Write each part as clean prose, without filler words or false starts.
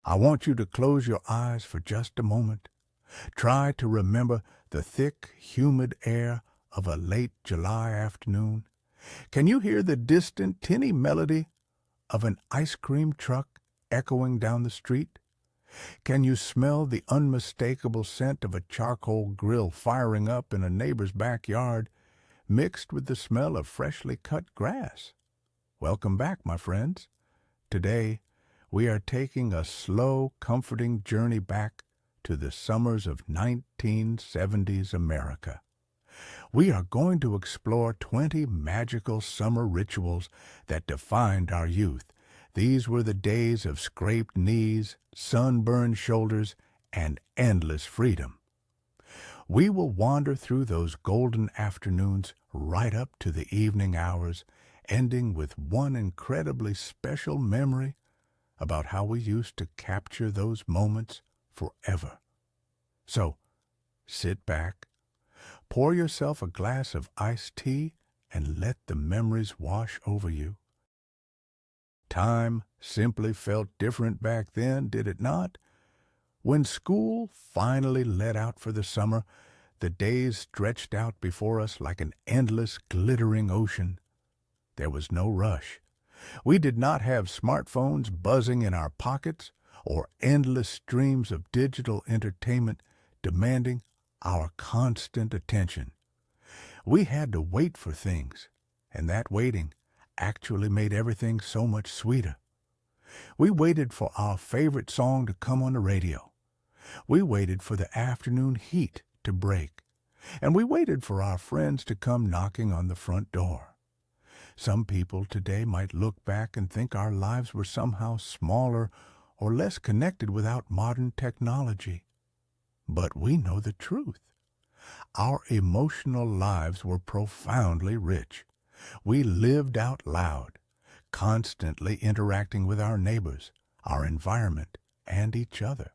I want you to close your eyes for just a moment. Try to remember the thick, humid air of a late July afternoon. Can you hear the distant, tinny melody of an ice cream truck echoing down the street? Can you smell the unmistakable scent of a charcoal grill firing up in a neighbor's backyard, mixed with the smell of freshly cut grass? Welcome back, my friends. Today, we are taking a slow, comforting journey back to the summers of 1970s America. We are going to explore 20 magical summer rituals that defined our youth. These were the days of scraped knees, sunburned shoulders, and endless freedom. We will wander through those golden afternoons right up to the evening hours, ending with one incredibly special memory about how we used to capture those moments forever. So, sit back, pour yourself a glass of iced tea, and let the memories wash over you. Time simply felt different back then, did it not? When school finally let out for the summer, the days stretched out before us like an endless, glittering ocean. There was no rush. We did not have smartphones buzzing in our pockets or endless streams of digital entertainment demanding our constant attention. We had to wait for things, and that waiting actually made everything so much sweeter. We waited for our favorite song to come on the radio. We waited for the afternoon heat to break, and we waited for our friends to come knocking on the front door. Some people today might look back and think our lives were somehow smaller or less connected without modern technology. But we know the truth. Our emotional lives were profoundly rich. We lived out loud, constantly interacting with our neighbors, our environment, and each other.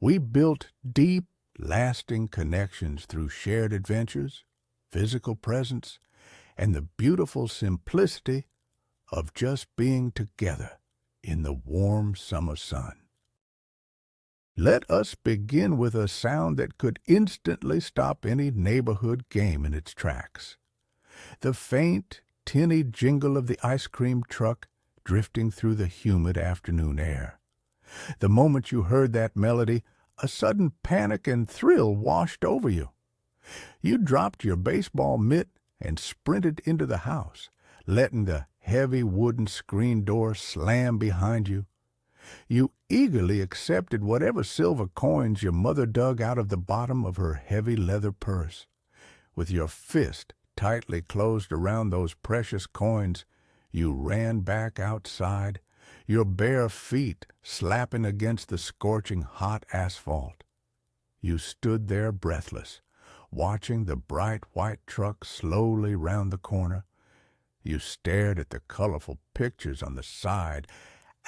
We built deep, lasting connections through shared adventures, physical presence, and the beautiful simplicity of just being together in the warm summer sun. Let us begin with a sound that could instantly stop any neighborhood game in its tracks. The faint, tinny jingle of the ice cream truck drifting through the humid afternoon air. The moment you heard that melody, a sudden panic and thrill washed over you. You dropped your baseball mitt and sprinted into the house, letting the heavy wooden screen door slam behind you. You eagerly accepted whatever silver coins your mother dug out of the bottom of her heavy leather purse. With your fist tightly closed around those precious coins, you ran back outside, your bare feet slapping against the scorching hot asphalt. You stood there breathless, watching the bright white truck slowly round the corner. You stared at the colorful pictures on the side,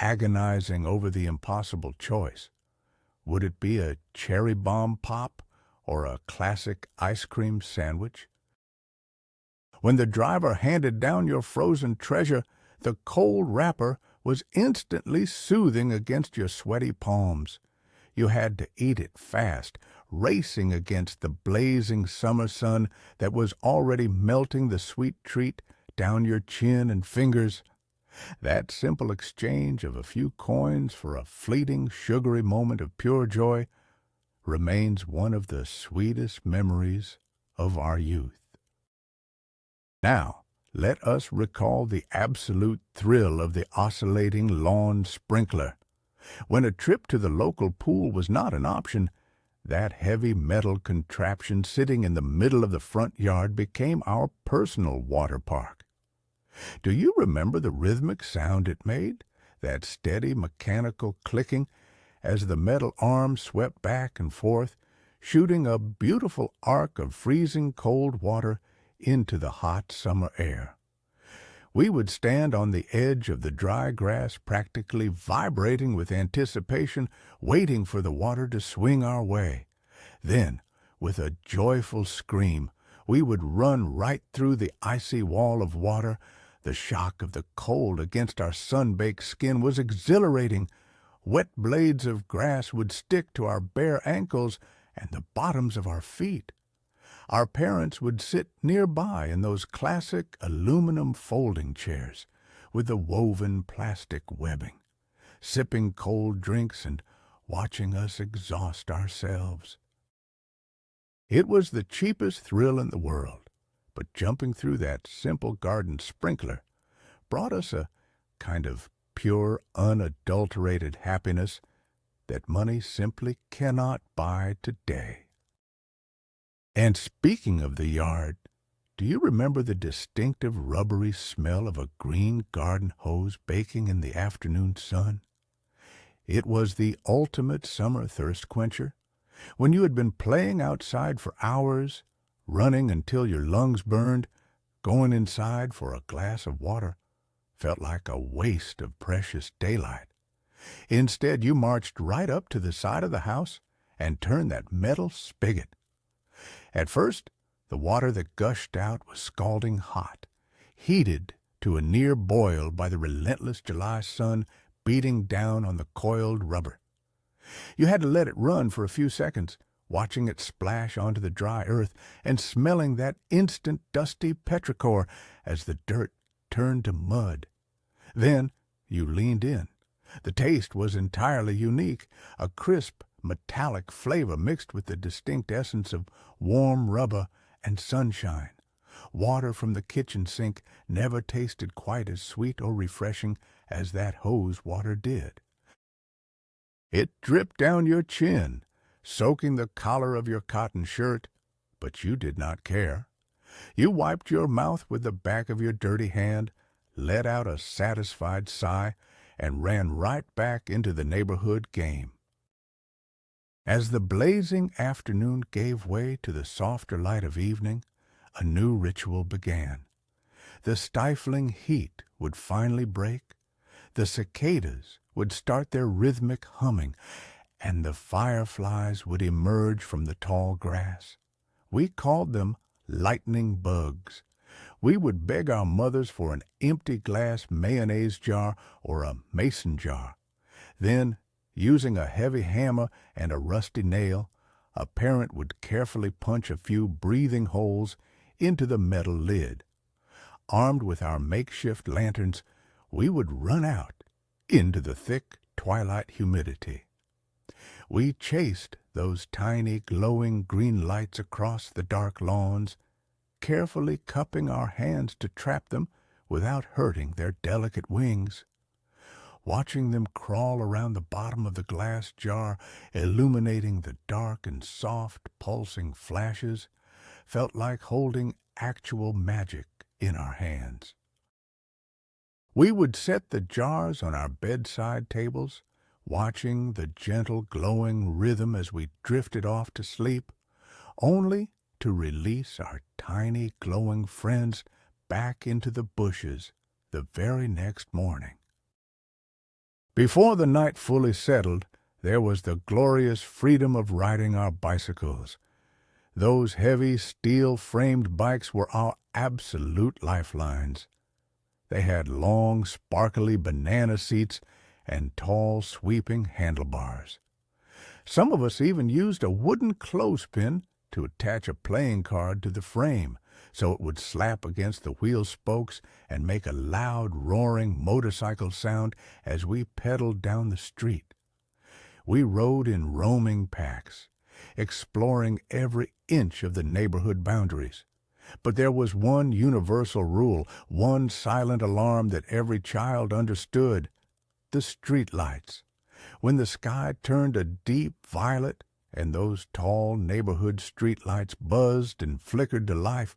agonizing over the impossible choice. Would it be a cherry bomb pop or a classic ice cream sandwich? When the driver handed down your frozen treasure, the cold wrapper was instantly soothing against your sweaty palms. You had to eat it fast, racing against the blazing summer sun that was already melting the sweet treat down your chin and fingers. That simple exchange of a few coins for a fleeting, sugary moment of pure joy remains one of the sweetest memories of our youth. Now, let us recall the absolute thrill of the oscillating lawn sprinkler. When a trip to the local pool was not an option, that heavy metal contraption sitting in the middle of the front yard became our personal water park. Do you remember the rhythmic sound it made, that steady mechanical clicking as the metal arm swept back and forth, shooting a beautiful arc of freezing cold water into the hot summer air? We would stand on the edge of the dry grass, practically vibrating with anticipation, waiting for the water to swing our way. Then, with a joyful scream, we would run right through the icy wall of water. The shock of the cold against our sun-baked skin was exhilarating, Wet blades of grass would stick to our bare ankles and the bottoms of our feet. Our parents would sit nearby in those classic aluminum folding chairs with the woven plastic webbing, sipping cold drinks and watching us exhaust ourselves. It was the cheapest thrill in the world, but jumping through that simple garden sprinkler brought us a kind of pure, unadulterated happiness that money simply cannot buy today. And speaking of the yard, do you remember the distinctive rubbery smell of a green garden hose baking in the afternoon sun? It was the ultimate summer thirst quencher. When you had been playing outside for hours, running until your lungs burned, going inside for a glass of water felt like a waste of precious daylight. Instead, you marched right up to the side of the house and turned that metal spigot. At first, the water that gushed out was scalding hot, heated to a near boil by the relentless July sun beating down on the coiled rubber. You had to let it run for a few seconds, watching it splash onto the dry earth and smelling that instant dusty petrichor as the dirt turned to mud. Then you leaned in. The taste was entirely unique, a crisp, metallic flavor mixed with the distinct essence of warm rubber and sunshine. Water from the kitchen sink never tasted quite as sweet or refreshing as that hose water did. It dripped down your chin, soaking the collar of your cotton shirt, but you did not care. You wiped your mouth with the back of your dirty hand, let out a satisfied sigh, and ran right back into the neighborhood game. As the blazing afternoon gave way to the softer light of evening, a new ritual began. The stifling heat would finally break, the cicadas would start their rhythmic humming, and the fireflies would emerge from the tall grass. We called them lightning bugs. We would beg our mothers for an empty glass mayonnaise jar or a mason jar. Then, using a heavy hammer and a rusty nail, a parent would carefully punch a few breathing holes into the metal lid. Armed with our makeshift lanterns, we would run out into the thick twilight humidity. We chased those tiny glowing green lights across the dark lawns, carefully cupping our hands to trap them without hurting their delicate wings. Watching them crawl around the bottom of the glass jar, illuminating the dark and soft, pulsing flashes, felt like holding actual magic in our hands. We would set the jars on our bedside tables, watching the gentle glowing rhythm as we drifted off to sleep, only to release our tiny glowing friends back into the bushes the very next morning. Before the night fully settled, there was the glorious freedom of riding our bicycles. Those heavy, steel-framed bikes were our absolute lifelines. They had long, sparkly banana seats and tall, sweeping handlebars. Some of us even used a wooden clothespin to attach a playing card to the frame, so it would slap against the wheel spokes and make a loud, roaring motorcycle sound as we pedaled down the street. We rode in roaming packs, exploring every inch of the neighborhood boundaries. But there was one universal rule, one silent alarm that every child understood: the street lights. When the sky turned a deep violet and those tall neighborhood street lights buzzed and flickered to life,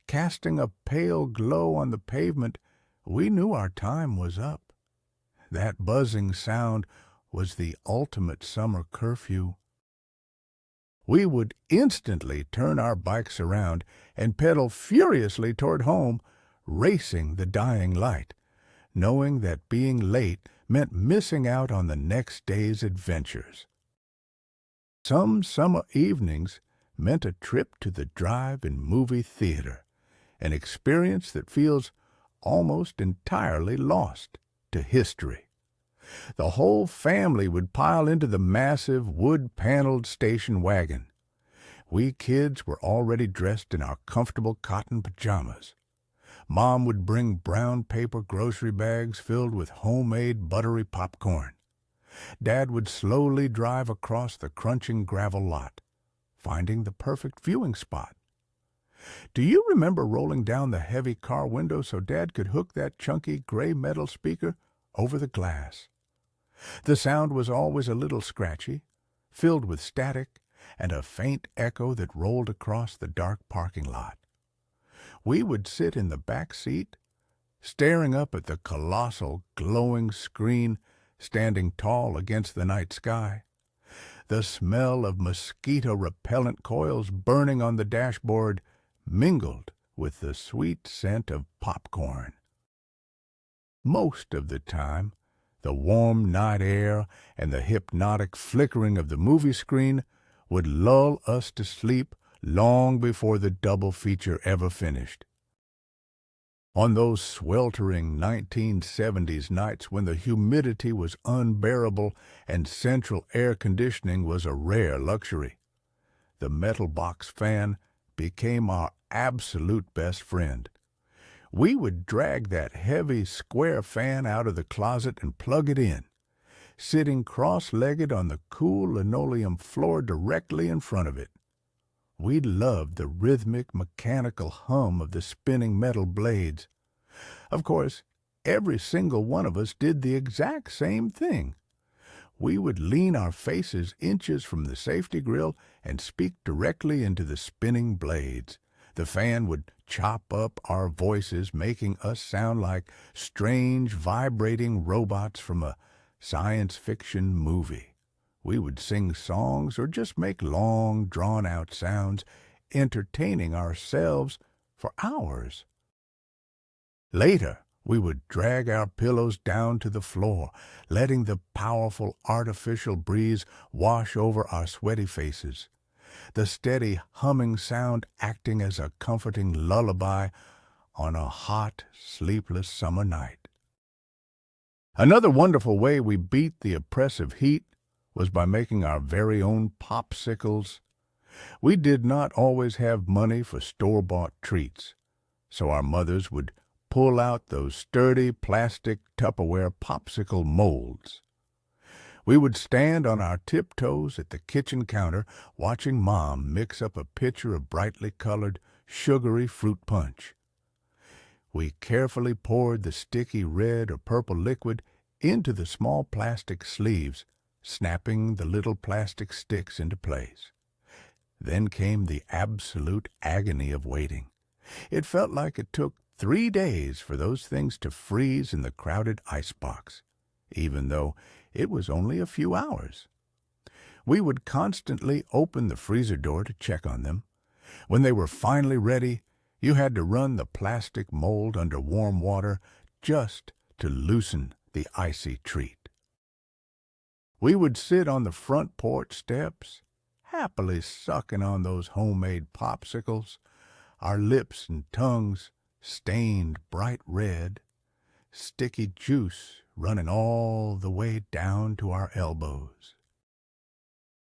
casting a pale glow on the pavement, we knew our time was up. That buzzing sound was the ultimate summer curfew. We would instantly turn our bikes around and pedal furiously toward home, racing the dying light, knowing that being late meant missing out on the next day's adventures. Some summer evenings meant a trip to the drive-in movie theater, an experience that feels almost entirely lost to history. The whole family would pile into the massive wood-paneled station wagon. We kids were already dressed in our comfortable cotton pajamas. Mom would bring brown paper grocery bags filled with homemade buttery popcorn. Dad would slowly drive across the crunching gravel lot, finding the perfect viewing spot. Do you remember rolling down the heavy car window so Dad could hook that chunky gray metal speaker over the glass? The sound was always a little scratchy, filled with static and a faint echo that rolled across the dark parking lot. We would sit in the back seat, staring up at the colossal, glowing screen standing tall against the night sky. The smell of mosquito-repellent coils burning on the dashboard mingled with the sweet scent of popcorn. Most of the time, the warm night air and the hypnotic flickering of the movie screen would lull us to sleep long before the double feature ever finished. On those sweltering 1970s nights when the humidity was unbearable and central air conditioning was a rare luxury, the metal box fan became our absolute best friend. We would drag that heavy square fan out of the closet and plug it in, sitting cross-legged on the cool linoleum floor directly in front of it. We loved the rhythmic, mechanical hum of the spinning metal blades. Of course, every single one of us did the exact same thing. We would lean our faces inches from the safety grill and speak directly into the spinning blades. The fan would chop up our voices, making us sound like strange, vibrating robots from a science fiction movie. We would sing songs or just make long, drawn-out sounds, entertaining ourselves for hours. Later, we would drag our pillows down to the floor, letting the powerful artificial breeze wash over our sweaty faces, the steady humming sound acting as a comforting lullaby on a hot, sleepless summer night. Another wonderful way we beat the oppressive heat was by making our very own popsicles. We did not always have money for store-bought treats, so our mothers would pull out those sturdy plastic Tupperware popsicle molds. We would stand on our tiptoes at the kitchen counter watching Mom mix up a pitcher of brightly colored, sugary fruit punch. We carefully poured the sticky red or purple liquid into the small plastic sleeves, snapping the little plastic sticks into place. Then came the absolute agony of waiting. It felt like it took 3 days for those things to freeze in the crowded icebox, even though it was only a few hours. We would constantly open the freezer door to check on them. When they were finally ready, you had to run the plastic mold under warm water just to loosen the icy treat. We would sit on the front porch steps, happily sucking on those homemade popsicles, our lips and tongues stained bright red, sticky juice running all the way down to our elbows.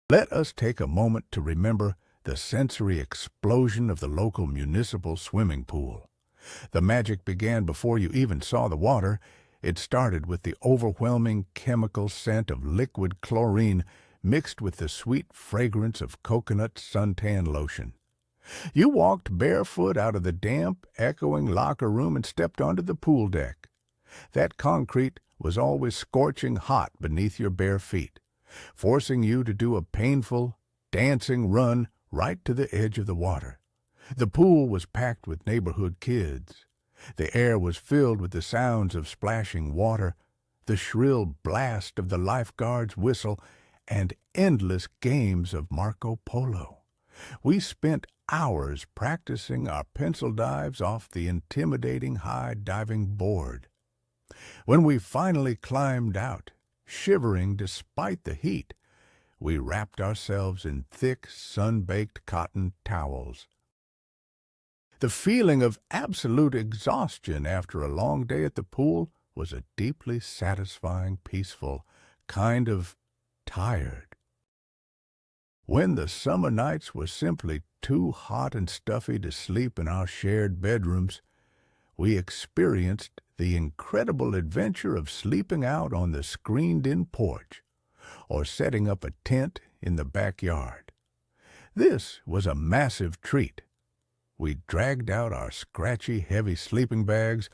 Let us take a moment to remember the sensory explosion of the local municipal swimming pool. The magic began before you even saw the water. It started with the overwhelming chemical scent of liquid chlorine mixed with the sweet fragrance of coconut suntan lotion. You walked barefoot out of the damp, echoing locker room and stepped onto the pool deck. That concrete was always scorching hot beneath your bare feet, forcing you to do a painful, dancing run right to the edge of the water. The pool was packed with neighborhood kids. The air was filled with the sounds of splashing water, the shrill blast of the lifeguard's whistle, and endless games of Marco Polo. We spent hours practicing our pencil dives off the intimidating high diving board. When we finally climbed out, shivering despite the heat, we wrapped ourselves in thick, sun-baked cotton towels. The feeling of absolute exhaustion after a long day at the pool was a deeply satisfying, peaceful, kind of tired. When the summer nights were simply too hot and stuffy to sleep in our shared bedrooms, we experienced the incredible adventure of sleeping out on the screened-in porch or setting up a tent in the backyard. This was a massive treat. We dragged out our scratchy, heavy sleeping bags,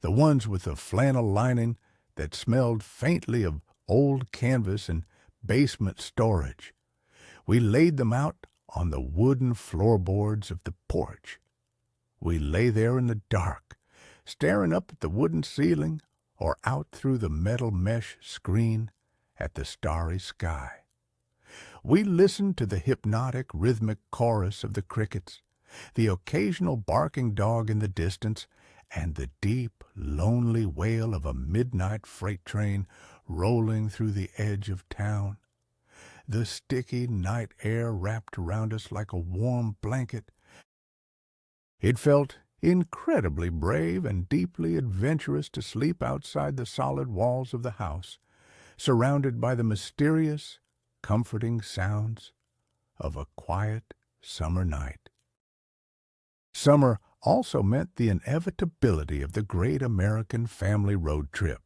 the ones with the flannel lining that smelled faintly of old canvas and basement storage. We laid them out on the wooden floorboards of the porch. We lay there in the dark, staring up at the wooden ceiling or out through the metal mesh screen at the starry sky. We listened to the hypnotic, rhythmic chorus of the crickets, the occasional barking dog in the distance, and the deep, lonely wail of a midnight freight train rolling through the edge of town. The sticky night air wrapped around us like a warm blanket. It felt incredibly brave and deeply adventurous to sleep outside the solid walls of the house, surrounded by the mysterious, comforting sounds of a quiet summer night. Summer also meant the inevitability of the great American family road trip.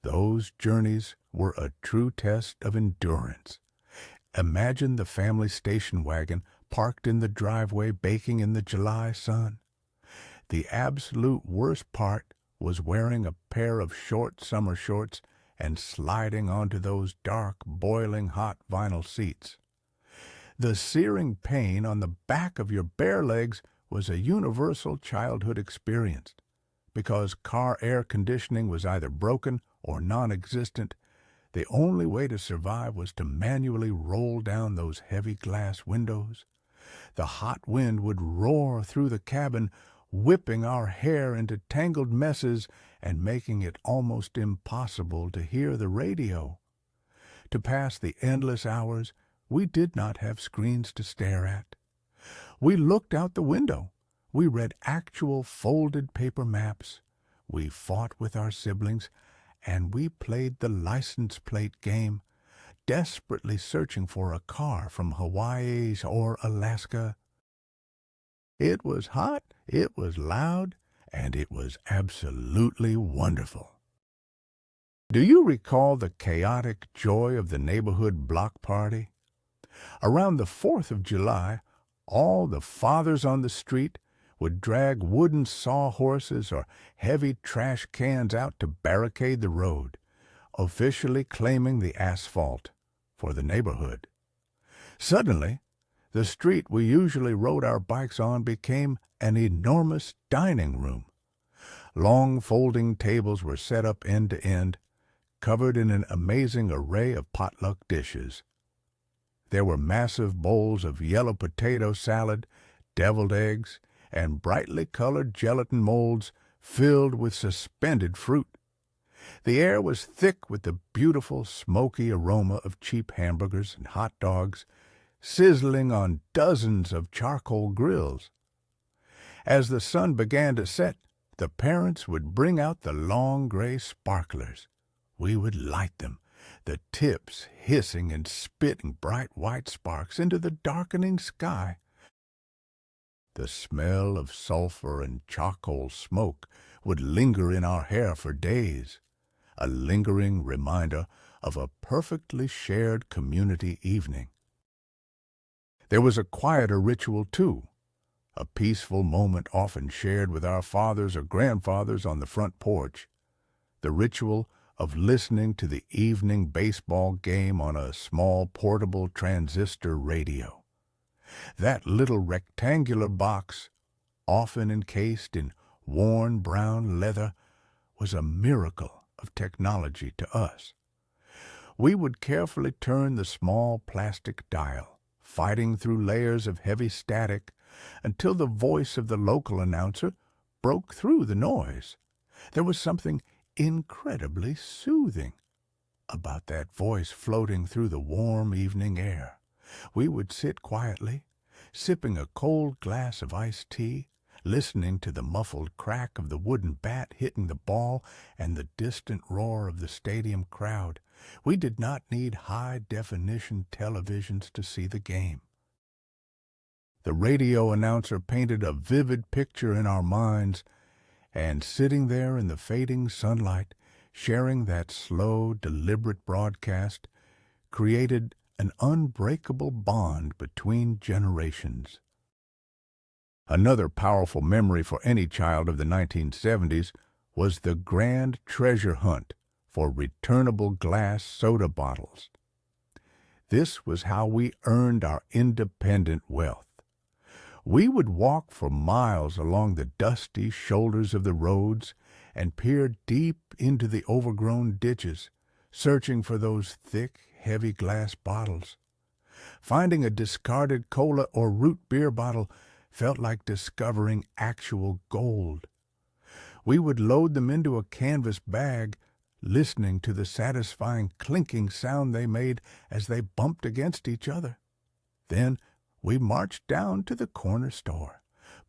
Those journeys were a true test of endurance. Imagine the family station wagon parked in the driveway baking in the July sun. The absolute worst part was wearing a pair of short summer shorts and sliding onto those dark, boiling hot vinyl seats. The searing pain on the back of your bare legs was a universal childhood experience. Because car air conditioning was either broken or non-existent, the only way to survive was to manually roll down those heavy glass windows. The hot wind would roar through the cabin, whipping our hair into tangled messes and making it almost impossible to hear the radio. To pass the endless hours, we did not have screens to stare at. We looked out the window. We read actual folded paper maps. We fought with our siblings, and we played the license plate game, desperately searching for a car from Hawaii or Alaska. It was hot, it was loud, and it was absolutely wonderful. Do you recall the chaotic joy of the neighborhood block party? Around the 4th of July, all the fathers on the street would drag wooden sawhorses or heavy trash cans out to barricade the road, officially claiming the asphalt for the neighborhood. Suddenly, the street we usually rode our bikes on became an enormous dining room. Long folding tables were set up end to end, covered in an amazing array of potluck dishes. There were massive bowls of yellow potato salad, deviled eggs, and brightly colored gelatin molds filled with suspended fruit. The air was thick with the beautiful, smoky aroma of cheap hamburgers and hot dogs, sizzling on dozens of charcoal grills. As the sun began to set, the parents would bring out the long gray sparklers. We would light them, the tips hissing and spitting bright white sparks into the darkening sky. The smell of sulfur and charcoal smoke would linger in our hair for days, a lingering reminder of a perfectly shared community evening. There was a quieter ritual, too, a peaceful moment often shared with our fathers or grandfathers on the front porch, the ritual of listening to the evening baseball game on a small portable transistor radio. That little rectangular box, often encased in worn brown leather, was a miracle of technology to us. We would carefully turn the small plastic dial, fighting through layers of heavy static, until the voice of the local announcer broke through the noise. There was something incredibly soothing about that voice floating through the warm evening air. We would sit quietly, sipping a cold glass of iced tea, listening to the muffled crack of the wooden bat hitting the ball and the distant roar of the stadium crowd. We did not need high-definition televisions to see the game. The radio announcer painted a vivid picture in our minds, and sitting there in the fading sunlight, sharing that slow, deliberate broadcast, created an unbreakable bond between generations. Another powerful memory for any child of the 1970s was the grand treasure hunt for returnable glass soda bottles. This was how we earned our independent wealth. We would walk for miles along the dusty shoulders of the roads and peer deep into the overgrown ditches, searching for those thick, heavy glass bottles. Finding a discarded cola or root beer bottle felt like discovering actual gold. We would load them into a canvas bag, listening to the satisfying clinking sound they made as they bumped against each other. Then we marched down to the corner store.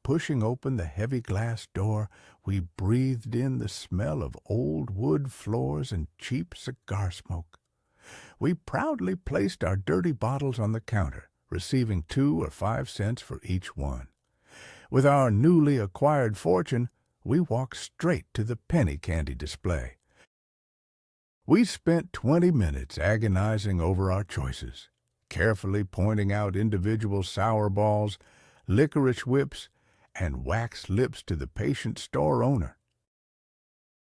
Pushing open the heavy glass door, we breathed in the smell of old wood floors and cheap cigar smoke. We proudly placed our dirty bottles on the counter, receiving 2 or 5 cents for each one. With our newly acquired fortune, we walked straight to the penny candy display. We spent 20 minutes agonizing over our choices, carefully pointing out individual sour balls, licorice whips, and wax lips to the patient store owner.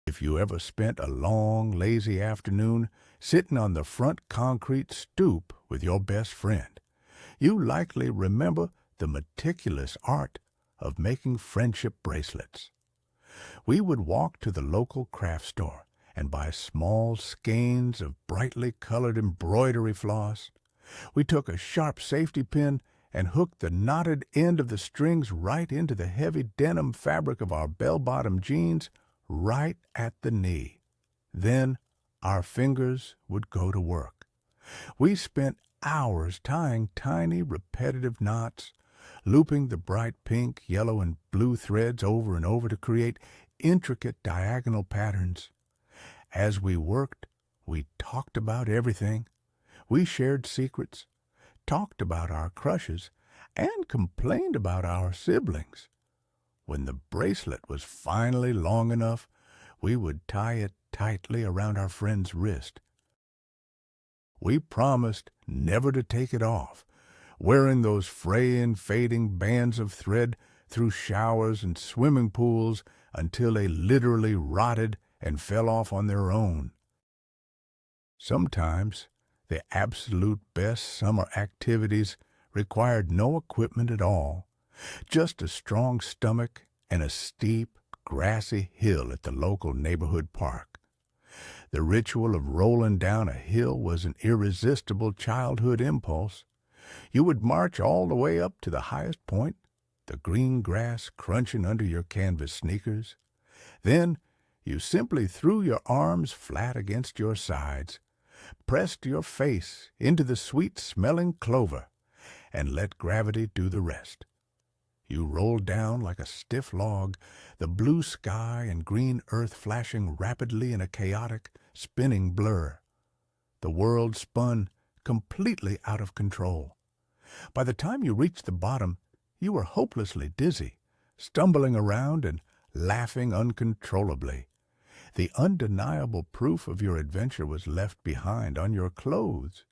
If you ever spent a long, lazy afternoon sitting on the front concrete stoop with your best friend, you likely remember the meticulous art of making friendship bracelets. We would walk to the local craft store and buy small skeins of brightly colored embroidery floss. We took a sharp safety pin and hooked the knotted end of the strings right into the heavy denim fabric of our bell-bottom jeans, right at the knee. Then our fingers would go to work. We spent hours tying tiny, repetitive knots, looping the bright pink, yellow, and blue threads over and over to create intricate diagonal patterns. As we worked, we talked about everything. We shared secrets, talked about our crushes, and complained about our siblings. When the bracelet was finally long enough, we would tie it tightly around our friend's wrist. We promised never to take it off, wearing those fraying, fading bands of thread through showers and swimming pools until they literally rotted and fell off on their own. Sometimes the absolute best summer activities required no equipment at all, just a strong stomach and a steep, grassy hill at the local neighborhood park. The ritual of rolling down a hill was an irresistible childhood impulse. You would march all the way up to the highest point, the green grass crunching under your canvas sneakers. Then you simply threw your arms flat against your sides, pressed your face into the sweet-smelling clover, and let gravity do the rest. You rolled down like a stiff log, the blue sky and green earth flashing rapidly in a chaotic, spinning blur. The world spun completely out of control. By the time you reached the bottom, you were hopelessly dizzy, stumbling around and laughing uncontrollably. The undeniable proof of your adventure was left behind on your clothes.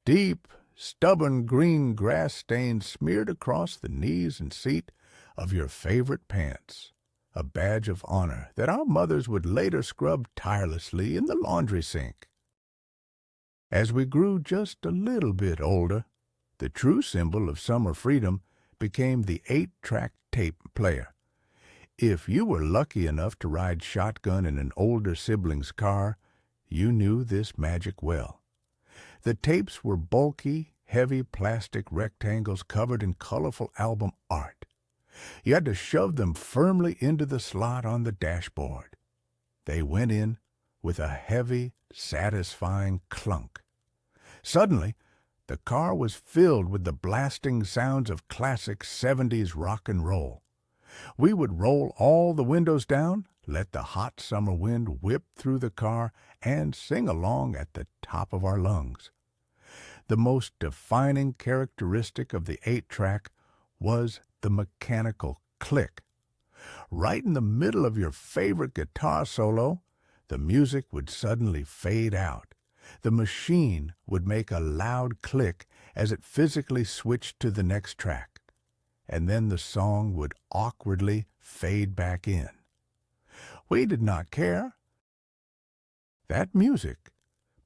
Deep, stubborn green grass stains smeared across the knees and seat of your favorite pants, a badge of honor that our mothers would later scrub tirelessly in the laundry sink. As we grew just a little bit older, the true symbol of summer freedom became the 8-track tape player. If you were lucky enough to ride shotgun in an older sibling's car, you knew this magic well. The tapes were bulky, heavy plastic rectangles covered in colorful album art. You had to shove them firmly into the slot on the dashboard. They went in with a heavy, satisfying clunk. Suddenly, The car was filled with the blasting sounds of classic 70s rock and roll. We would roll all the windows down, let the hot summer wind whip through the car, and sing along at the top of our lungs. The most defining characteristic of the 8-track was the mechanical click. Right in the middle of your favorite guitar solo, the music would suddenly fade out. The machine would make a loud click as it physically switched to the next track, and then the song would awkwardly fade back in. We did not care. That music,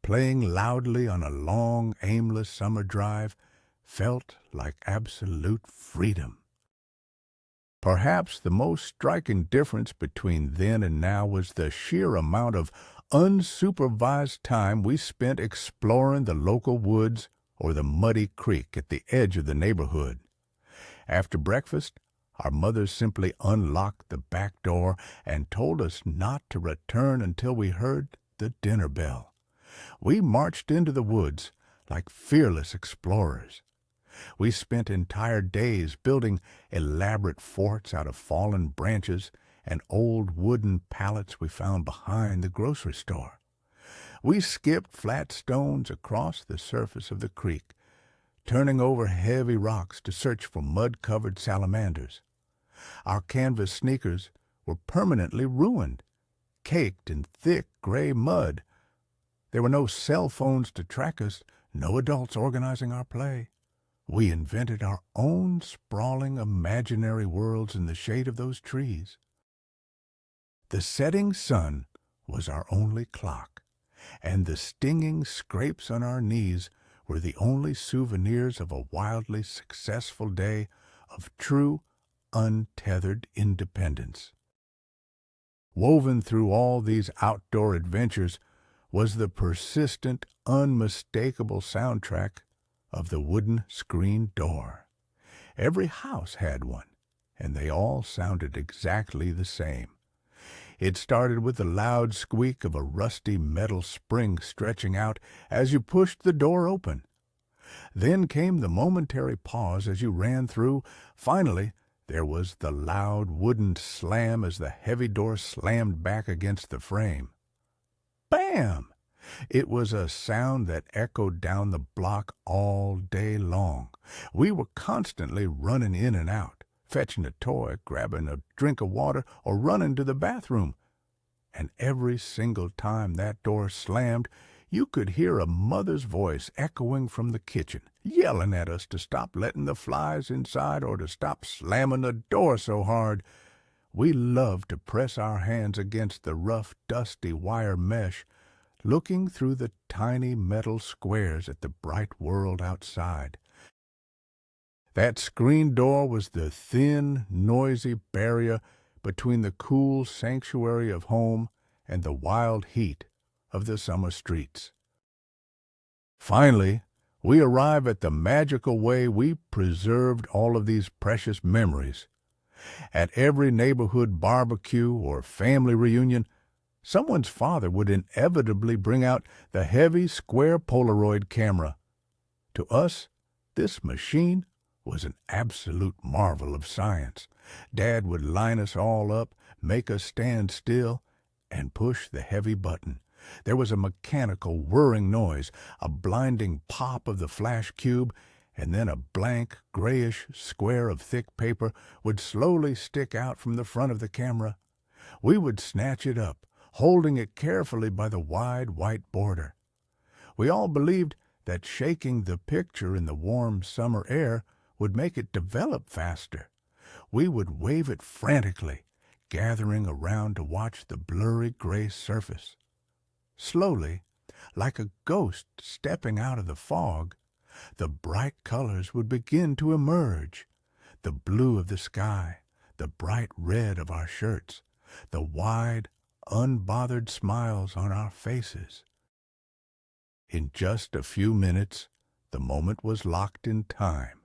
playing loudly on a long, aimless summer drive, felt like absolute freedom. Perhaps the most striking difference between then and now was the sheer amount of unsupervised time we spent exploring the local woods or the muddy creek at the edge of the neighborhood. After breakfast, our mothers simply unlocked the back door and told us not to return until we heard the dinner bell. We marched into the woods like fearless explorers. We spent entire days building elaborate forts out of fallen branches and old wooden pallets we found behind the grocery store. We skipped flat stones across the surface of the creek, turning over heavy rocks to search for mud-covered salamanders. Our canvas sneakers were permanently ruined, caked in thick gray mud. There were no cell phones to track us, no adults organizing our play. We invented our own sprawling imaginary worlds in the shade of those trees. The setting sun was our only clock, and the stinging scrapes on our knees were the only souvenirs of a wildly successful day of true, untethered independence. Woven through all these outdoor adventures was the persistent, unmistakable soundtrack of the wooden screen door. Every house had one, and they all sounded exactly the same. It started with the loud squeak of a rusty metal spring stretching out as you pushed the door open. Then came the momentary pause as you ran through. Finally, there was the loud wooden slam as the heavy door slammed back against the frame. Bam! It was a sound that echoed down the block all day long. We were constantly running in and out, fetching a toy, grabbing a drink of water, or running to the bathroom. And every single time that door slammed, you could hear a mother's voice echoing from the kitchen, yelling at us to stop letting the flies inside or to stop slamming the door so hard. We loved to press our hands against the rough, dusty wire mesh, looking through the tiny metal squares at the bright world outside. That screen door was the thin, noisy barrier between the cool sanctuary of home and the wild heat of the summer streets. Finally, we arrive at the magical way we preserved all of these precious memories. At every neighborhood barbecue or family reunion, someone's father would inevitably bring out the heavy square Polaroid camera. To us, this machine was an absolute marvel of science. Dad would line us all up, make us stand still, and push the heavy button. There was a mechanical whirring noise, a blinding pop of the flash cube, and then a blank, grayish square of thick paper would slowly stick out from the front of the camera. We would snatch it up, holding it carefully by the wide white border. We all believed that shaking the picture in the warm summer air would make it develop faster. We would wave it frantically, gathering around to watch the blurry gray surface. Slowly, like a ghost stepping out of the fog, the bright colors would begin to emerge. The blue of the sky, the bright red of our shirts, the wide, unbothered smiles on our faces. In just a few minutes, the moment was locked in time.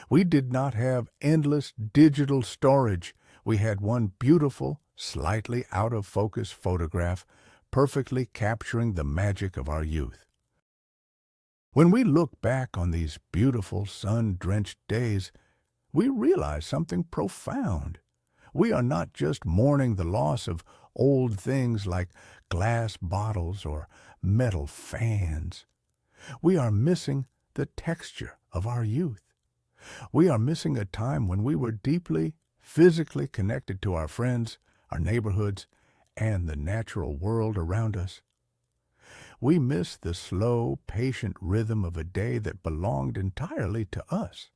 We did not have endless digital storage. We had one beautiful, slightly out-of-focus photograph, perfectly capturing the magic of our youth. When we look back on these beautiful sun-drenched days, we realize something profound. We are not just mourning the loss of old things like glass bottles or metal fans. We are missing the texture of our youth. We are missing a time when we were deeply, physically connected to our friends, our neighborhoods, and the natural world around us. We miss the slow, patient rhythm of a day that belonged entirely to us.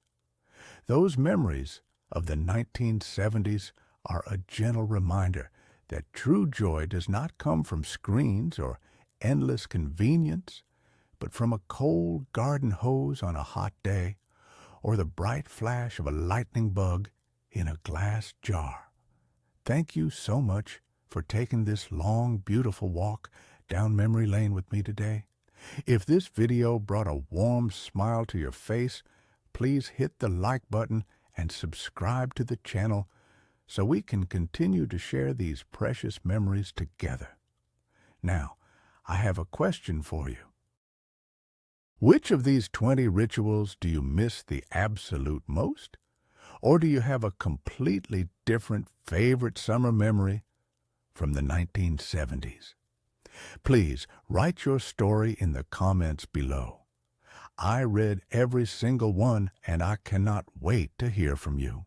Those memories of the 1970s are a gentle reminder that true joy does not come from screens or endless convenience, but from a cold garden hose on a hot day, or the bright flash of a lightning bug in a glass jar. Thank you so much for taking this long, beautiful walk down memory lane with me today. If this video brought a warm smile to your face, please hit the like button and subscribe to the channel so we can continue to share these precious memories together. Now, I have a question for you. Which of these 20 rituals do you miss the absolute most? Or do you have a completely different favorite summer memory from the 1970s? Please write your story in the comments below. I read every single one, and I cannot wait to hear from you.